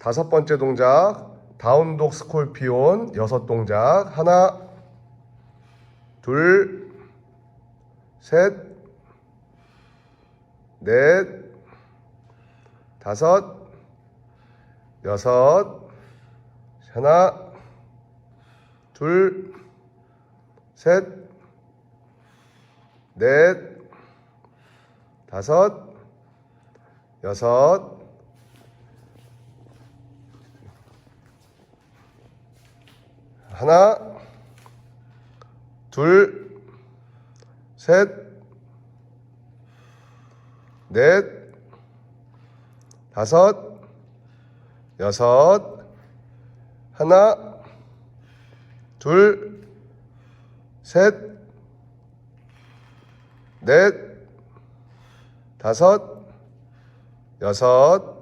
다섯 번째 동작 다운독 스콜피온 여섯 동작. 하나, 둘, 셋, 넷, 다섯, 여섯. 하나, 둘, 셋, 넷, 다섯, 여섯. 하나, 둘, 셋, 넷, 다섯, 여섯. 하나, 둘, 셋, 넷, 다섯, 여섯.